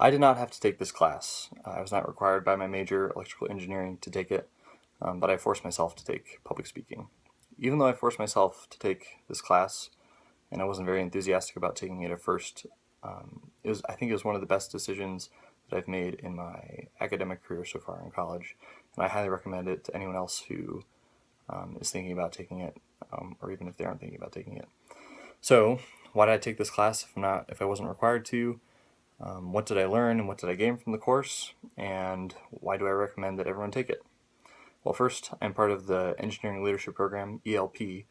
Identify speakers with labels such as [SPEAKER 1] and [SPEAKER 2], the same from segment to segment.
[SPEAKER 1] I did not have to take this class. I was not required by my major, electrical engineering, to take it, but I forced myself to take public speaking. Even though I forced myself to take this class, and I wasn't very enthusiastic about taking it at first, I think it was one of the best decisions that I've made in my academic career so far in college, and I highly recommend it to anyone else who is thinking about taking it, or even if they aren't thinking about taking it. So, why did I take this class if I wasn't required to? What did I learn and what did I gain from the course? And why do I recommend that everyone take it? Well, first, I'm part of the Engineering Leadership Program, ELP,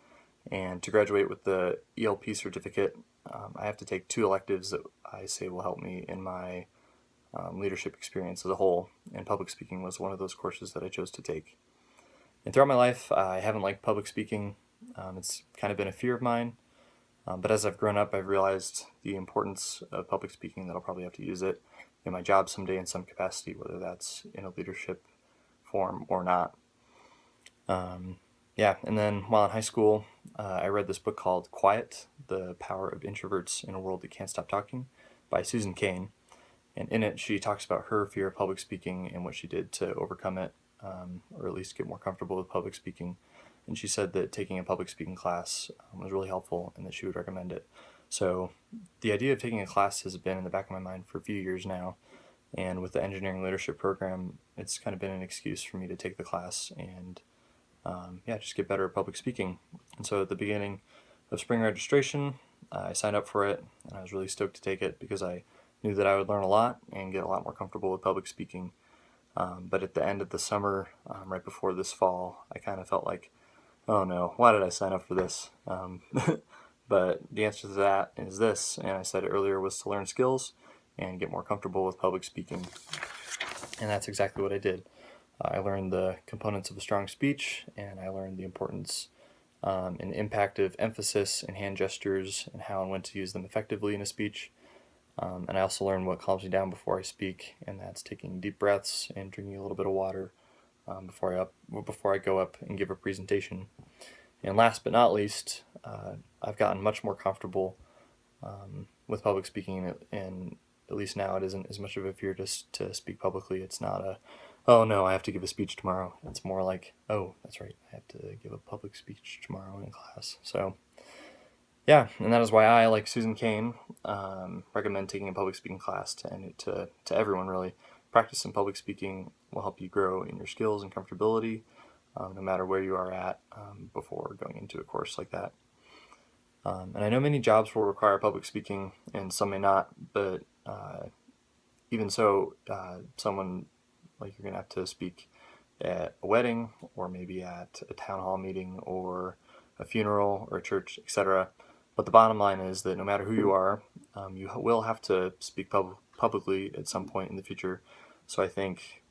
[SPEAKER 1] and to graduate with the ELP certificate, I have to take 2 electives that I say will help me in my leadership experience as a whole, and public speaking was one of those courses that I chose to take. And throughout my life, I haven't liked public speaking. It's kind of been a fear of mine. But as I've grown up, I've realized the importance of public speaking, that I'll probably have to use it in my job someday in some capacity, whether that's in a leadership form or not. And then while in high school, I read this book called Quiet, The Power of Introverts in a World That Can't Stop Talking by Susan Cain. And in it, she talks about her fear of public speaking and what she did to overcome it, or at least get more comfortable with public speaking. And she said that taking a public speaking class was really helpful and that she would recommend it. So the idea of taking a class has been in the back of my mind for a few years now. And with the engineering leadership program, it's kind of been an excuse for me to take the class and just get better at public speaking. And so at the beginning of spring registration, I signed up for it, and I was really stoked to take it because I knew that I would learn a lot and get a lot more comfortable with public speaking. But at the end of the summer, right before this fall, I kind of felt like, oh no, why did I sign up for this? But the answer to that is this, and I said it earlier, was to learn skills and get more comfortable with public speaking. And that's exactly what I did. I learned the components of a strong speech, and I learned the importance and impact of emphasis and hand gestures and how and when to use them effectively in a speech. And I also learned what calms me down before I speak, and that's taking deep breaths and drinking a little bit of water before I go up and give a presentation. And last but not least, I've gotten much more comfortable with public speaking, and at least now it isn't as much of a fear to speak publicly. It's not oh no, I have to give a speech tomorrow. It's more like, oh, that's right, I have to give a public speech tomorrow in class. So yeah, and that is why I, like Susan Cain, recommend taking a public speaking class to everyone, really. Practice in public speaking will help you grow in your skills and comfortability, no matter where you are at before going into a course like that. And I know many jobs will require public speaking, and some may not, but even so, someone, like, you're going to have to speak at a wedding, or maybe at a town hall meeting, or a funeral, or a church, etc. But the bottom line is that no matter who you are, you will have to speak publicly at some point in the future. So I think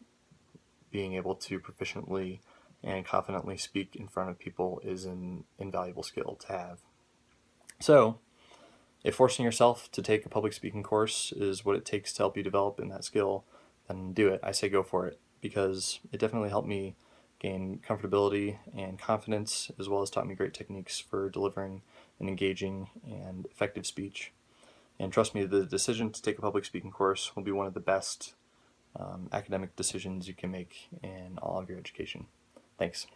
[SPEAKER 1] being able to proficiently and confidently speak in front of people is an invaluable skill to have. So, if forcing yourself to take a public speaking course is what it takes to help you develop in that skill, then do it. I say go for it, because it definitely helped me gain comfortability and confidence, as well as taught me great techniques for delivering an engaging and effective speech. And trust me, the decision to take a public speaking course will be one of the best academic decisions you can make in all of your education. Thanks.